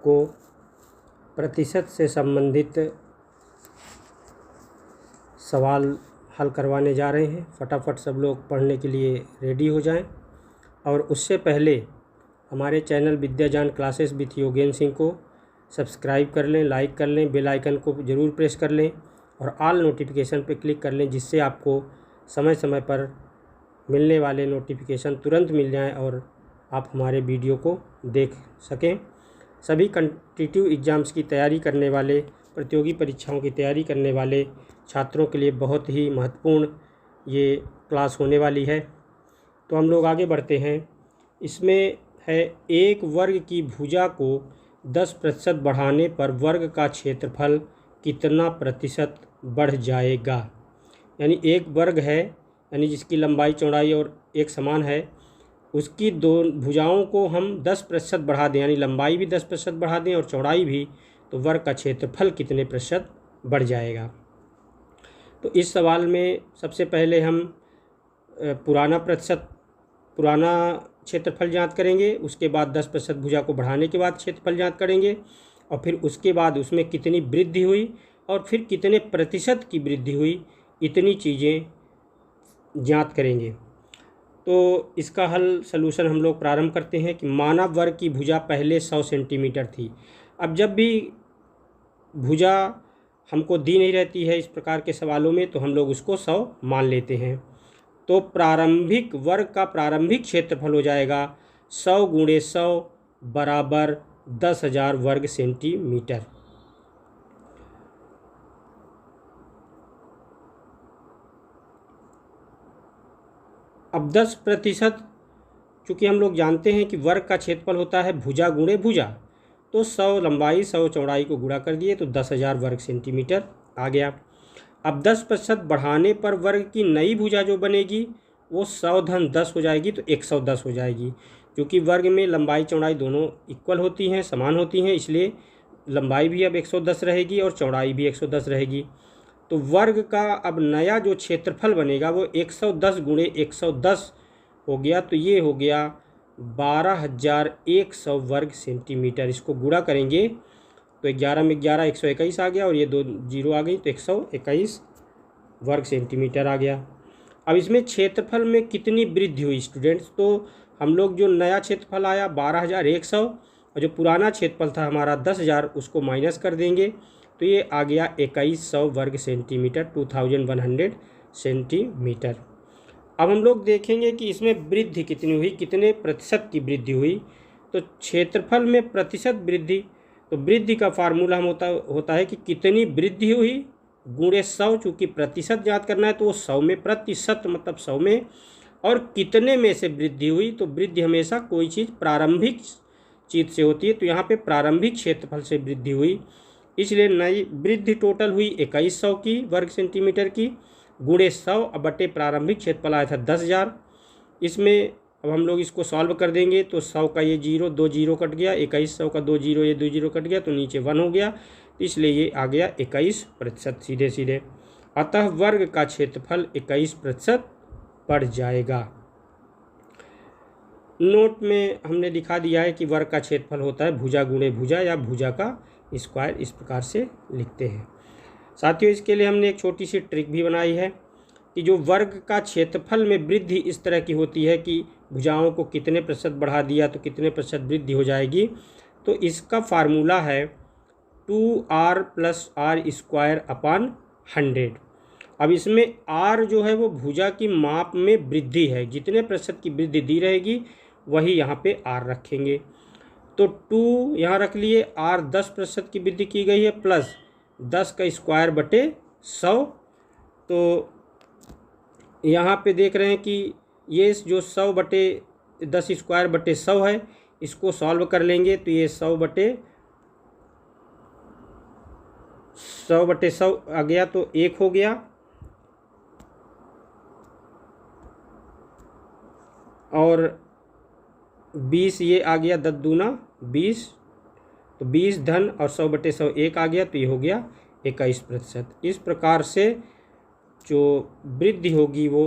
आपको प्रतिशत से संबंधित सवाल हल करवाने जा रहे हैं। फटाफट सब लोग पढ़ने के लिए रेडी हो जाएं। और उससे पहले हमारे चैनल विद्याजान क्लासेस विथ योगेन सिंह को सब्सक्राइब कर लें, लाइक कर लें, बेल आइकन को ज़रूर प्रेस कर लें और ऑल नोटिफिकेशन पर क्लिक कर लें, जिससे आपको समय समय पर मिलने वाले नोटिफिकेशन तुरंत मिल जाएं और आप हमारे वीडियो को देख सकें। सभी कॉम्पिटिटिव एग्ज़ाम्स की तैयारी करने वाले, प्रतियोगी परीक्षाओं की तैयारी करने वाले छात्रों के लिए बहुत ही महत्वपूर्ण ये क्लास होने वाली है। तो हम लोग आगे बढ़ते हैं। इसमें है एक वर्ग की भुजा को 10% बढ़ाने पर वर्ग का क्षेत्रफल कितना प्रतिशत बढ़ जाएगा। यानी एक वर्ग है, यानी जिसकी लंबाई चौड़ाई और एक समान है, उसकी दो भुजाओं को हम 10% बढ़ा दें, यानी लंबाई भी 10% बढ़ा दें और चौड़ाई भी, तो वर्ग का क्षेत्रफल कितने प्रतिशत बढ़ जाएगा। तो इस सवाल में सबसे पहले हम पुराना क्षेत्रफल ज्ञात करेंगे, उसके बाद 10% भुजा को बढ़ाने के बाद क्षेत्रफल ज्ञात करेंगे और फिर उसके बाद उसमें कितनी वृद्धि हुई और फिर कितने प्रतिशत की वृद्धि हुई, इतनी चीज़ें ज्ञात करेंगे। तो इसका हल सलूशन हम लोग प्रारंभ करते हैं कि मानव वर्ग की भुजा पहले 100 सेंटीमीटर थी। अब जब भी भुजा हमको दी नहीं रहती है इस प्रकार के सवालों में, तो हम लोग उसको 100 मान लेते हैं। तो प्रारंभिक वर्ग का प्रारंभिक क्षेत्रफल हो जाएगा 100 × 100 बराबर 10,000 वर्ग सेंटीमीटर। अब 10%, चूँकि हम लोग जानते हैं कि वर्ग का क्षेत्रफल होता है भुजा गुणे भुजा, तो 100 लंबाई 100 चौड़ाई को गुणा कर दिए तो 10,000 वर्ग सेंटीमीटर आ गया। अब 10% बढ़ाने पर वर्ग की नई भुजा जो बनेगी वो 100-10 हो जाएगी, तो 110 हो जाएगी। क्योंकि वर्ग में लंबाई चौड़ाई दोनों इक्वल होती हैं, समान होती हैं, इसलिए लंबाई भी अब 110 रहेगी और चौड़ाई भी 110 रहेगी। तो वर्ग का अब नया जो क्षेत्रफल बनेगा वो 110 × 110 हो गया, तो ये हो गया 12,100 वर्ग सेंटीमीटर। इसको गुणा करेंगे तो 11 में 11 121 आ गया और ये 2 जीरो आ गई, तो 121 वर्ग सेंटीमीटर आ गया। अब इसमें क्षेत्रफल में कितनी वृद्धि हुई स्टूडेंट्स, तो हम लोग जो नया क्षेत्रफल आया 12,100 और जो पुराना क्षेत्रफल था हमारा 10,000, उसको माइनस कर देंगे तो ये आ गया 2100 वर्ग सेंटीमीटर, 2100 सेंटीमीटर। अब हम लोग देखेंगे कि इसमें वृद्धि कितनी हुई, कितने प्रतिशत की वृद्धि हुई। तो क्षेत्रफल में प्रतिशत वृद्धि, तो वृद्धि का फार्मूला हम होता है कि कितनी वृद्धि हुई गुणे 100, चूँकि प्रतिशत ज्ञात करना है तो वो 100 में, प्रतिशत मतलब 100 में, और कितने में से वृद्धि हुई। तो वृद्धि हमेशा कोई चीज़ प्रारंभिक चीज़ से होती है, तो यहाँ पे प्रारंभिक क्षेत्रफल से वृद्धि हुई, इसलिए नई वृद्धि टोटल हुई 2100 की वर्ग सेंटीमीटर की गुणे 100 बटे प्रारंभिक क्षेत्रफल आया था 10,000। इसमें अब हम लोग इसको सॉल्व कर देंगे तो 100 का ये जीरो, 2 जीरो कट गया, 2100 का 2 जीरो, ये 2 जीरो कट गया, तो नीचे 1 हो गया, इसलिए ये आ गया 21% सीधे सीधे। अतः वर्ग का क्षेत्रफल 21% बढ़ जाएगा। नोट में हमने दिखा दिया है कि वर्ग का क्षेत्रफल होता है भुजा गुणे भुजा या भुजा का स्क्वायर, इस प्रकार से लिखते हैं। साथियों, इसके लिए हमने एक छोटी सी ट्रिक भी बनाई है कि जो वर्ग का क्षेत्रफल में वृद्धि इस तरह की होती है कि भुजाओं को कितने प्रतिशत बढ़ा दिया तो कितने प्रतिशत वृद्धि हो जाएगी। तो इसका फार्मूला है 2r + r² / 100। अब इसमें r जो है वो भुजा की माप में वृद्धि है, जितने प्रतिशत की वृद्धि दी रहेगी वही यहाँ पे r रखेंगे। तो 2 यहाँ रख लिए, r 10% की वृद्धि की गई है प्लस 10 का स्क्वायर बटे 100। तो यहाँ पे देख रहे हैं कि ये जो 100 बटे 10 स्क्वायर बटे 100 है, इसको सॉल्व कर लेंगे तो ये 100 बटे 100 आ गया, तो 1 हो गया, और 20 ये आ गया, 10 दूना 20, तो 20 धन और 100 बटे 100 1 आ गया, तो ये हो गया 21%। इस प्रकार से जो वृद्धि होगी वो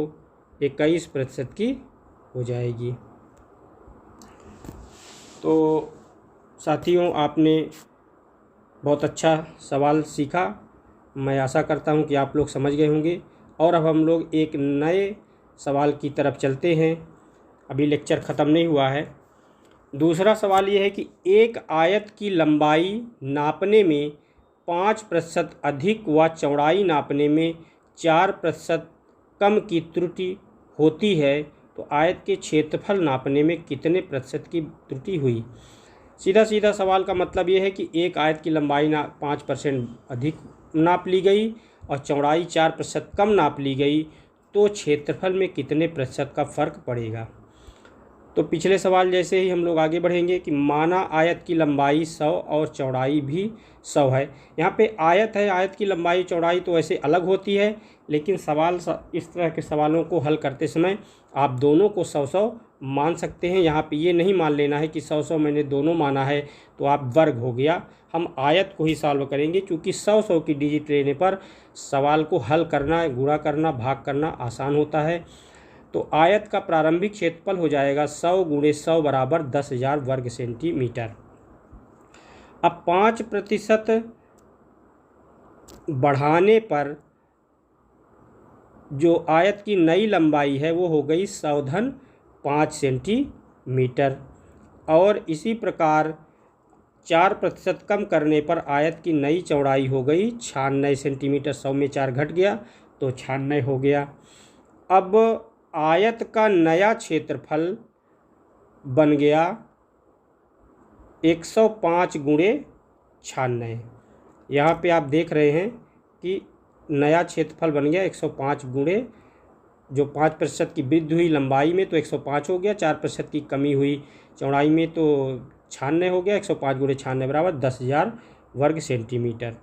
21% की हो जाएगी। तो साथियों, आपने बहुत अच्छा सवाल सीखा। मैं आशा करता हूं कि आप लोग समझ गए होंगे। और अब हम लोग एक नए सवाल की तरफ चलते हैं। अभी लेक्चर ख़त्म नहीं हुआ है। दूसरा सवाल ये है कि एक आयत की लंबाई नापने में 5% अधिक व चौड़ाई नापने में 4% कम की त्रुटि होती है, तो आयत के क्षेत्रफल नापने में कितने प्रतिशत की त्रुटि हुई। सीधा सीधा सवाल का मतलब ये है कि एक आयत की लंबाई 5% अधिक नाप ली गई और चौड़ाई 4% कम नाप ली गई, तो क्षेत्रफल में कितने प्रतिशत का फ़र्क पड़ेगा। तो पिछले सवाल जैसे ही हम लोग आगे बढ़ेंगे कि माना आयत की लंबाई 100 और चौड़ाई भी 100 है। यहाँ पे आयत है, आयत की लंबाई चौड़ाई तो ऐसे अलग होती है, लेकिन सवाल इस तरह के सवालों को हल करते समय आप दोनों को 100-100 मान सकते हैं। यहाँ पे ये नहीं मान लेना है कि 100-100 मैंने दोनों माना है तो आप वर्ग हो गया। हम आयत को ही सॉल्व करेंगे, क्योंकि 100-100 की डिजिट लेने पर सवाल को हल करना, गुणा करना, भाग करना आसान होता है। तो आयत का प्रारंभिक क्षेत्रफल हो जाएगा 100 × 100 बराबर 10,000 वर्ग सेंटीमीटर। अब 5% बढ़ाने पर जो आयत की नई लंबाई है वो हो गई 100-5 सेंटीमीटर। और इसी प्रकार 4% कम करने पर आयत की नई चौड़ाई हो गई 96 सेंटीमीटर। 100 में 4 घट गया तो 96 हो गया। अब आयत का नया क्षेत्रफल बन गया 105 × 96। यहाँ पे आप देख रहे हैं कि नया क्षेत्रफल बन गया 105 × जो 5% की वृद्धि हुई लंबाई में तो 105 हो गया, 4% की कमी हुई चौड़ाई में तो 96 हो गया। 105 × 96 बराबर 10,000 वर्ग सेंटीमीटर।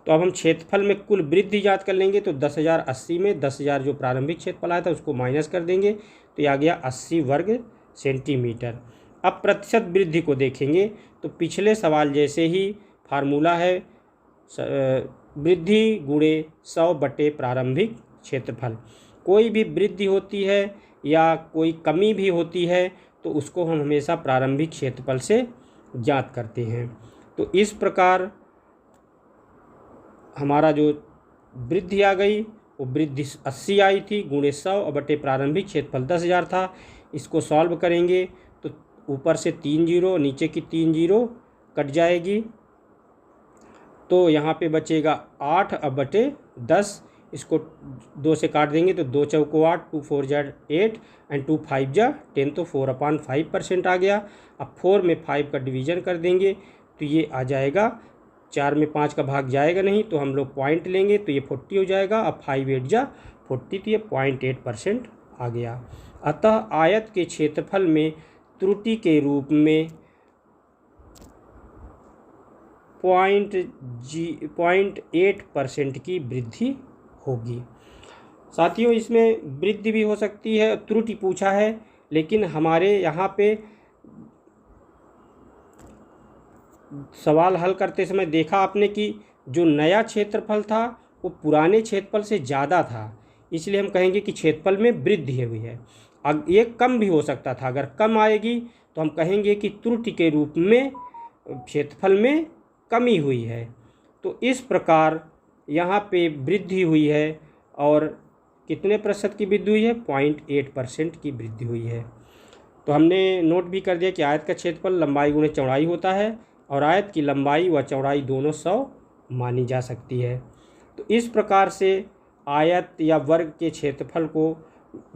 तो अब हम क्षेत्रफल में कुल वृद्धि ज्ञात कर लेंगे। तो 10,000 80 में 10,000 जो प्रारंभिक क्षेत्रफल आया था उसको माइनस कर देंगे तो ये आ गया 80 वर्ग सेंटीमीटर। अब प्रतिशत वृद्धि को देखेंगे तो पिछले सवाल जैसे ही फार्मूला है वृद्धि गुणे 100 बटे प्रारंभिक क्षेत्रफल। कोई भी वृद्धि होती है या कोई कमी भी होती है तो उसको हम हमेशा प्रारंभिक क्षेत्रफल से ज्ञात करते हैं। तो इस प्रकार हमारा जो वृद्धि आ गई वो वृद्धि 80 आई थी गुणे 100 और बटे प्रारंभिक क्षेत्रफल 10,000 था। इसको सॉल्व करेंगे तो ऊपर से 3 जीरो, नीचे की 3 जीरो कट जाएगी तो यहाँ पे बचेगा 8 अब बटे 10। इसको 2 से काट देंगे तो 2 चौको 8, 2 4 जा 8 एंड 2 5 जा 10, तो 4/5% आ गया। अब 4 में 5 का डिवीज़न कर देंगे तो ये आ जाएगा 4 में 5 का भाग जाएगा नहीं तो हम लोग पॉइंट लेंगे तो ये 40 हो जाएगा। अब 5 8 जा 40 तो ये 0.8% आ गया। अतः आयत के क्षेत्रफल में त्रुटि के रूप में 0.8% की वृद्धि होगी। साथियों, इसमें वृद्धि भी हो सकती है, त्रुटि पूछा है, लेकिन हमारे यहाँ पे सवाल हल करते समय देखा आपने कि जो नया क्षेत्रफल था वो पुराने क्षेत्रफल से ज़्यादा था, इसलिए हम कहेंगे कि क्षेत्रफल में वृद्धि हुई है। अब ये कम भी हो सकता था, अगर कम आएगी तो हम कहेंगे कि त्रुटि के रूप में क्षेत्रफल में कमी हुई है। तो इस प्रकार यहाँ पे वृद्धि हुई है और कितने प्रतिशत की वृद्धि हुई है, 0.8% की वृद्धि हुई है। तो हमने नोट भी कर दिया कि आयत का क्षेत्रफल लंबाई गुणे चौड़ाई होता है और आयत की लंबाई व चौड़ाई दोनों 100 मानी जा सकती है। तो इस प्रकार से आयत या वर्ग के क्षेत्रफल को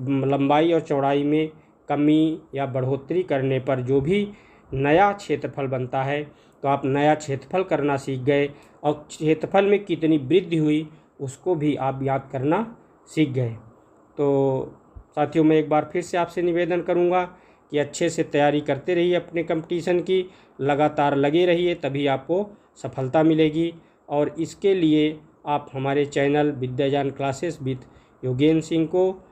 लंबाई और चौड़ाई में कमी या बढ़ोतरी करने पर जो भी नया क्षेत्रफल बनता है तो आप नया क्षेत्रफल करना सीख गए और क्षेत्रफल में कितनी वृद्धि हुई उसको भी आप याद करना सीख गए। तो साथियों, मैं एक बार फिर से आपसे निवेदन करूंगा कि अच्छे से तैयारी करते रहिए अपने कंपटीशन की, लगातार लगे रहिए, तभी आपको सफलता मिलेगी। और इसके लिए आप हमारे चैनल विद्याज्ञान क्लासेस विद योगेन सिंह को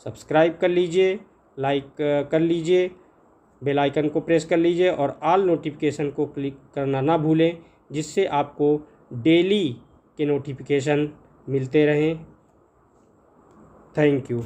सब्सक्राइब कर लीजिए, लाइक कर लीजिए, बेल आइकन को प्रेस कर लीजिए और ऑल नोटिफिकेशन को क्लिक करना ना भूलें, जिससे आपको डेली के नोटिफिकेशन मिलते रहें। Thank you.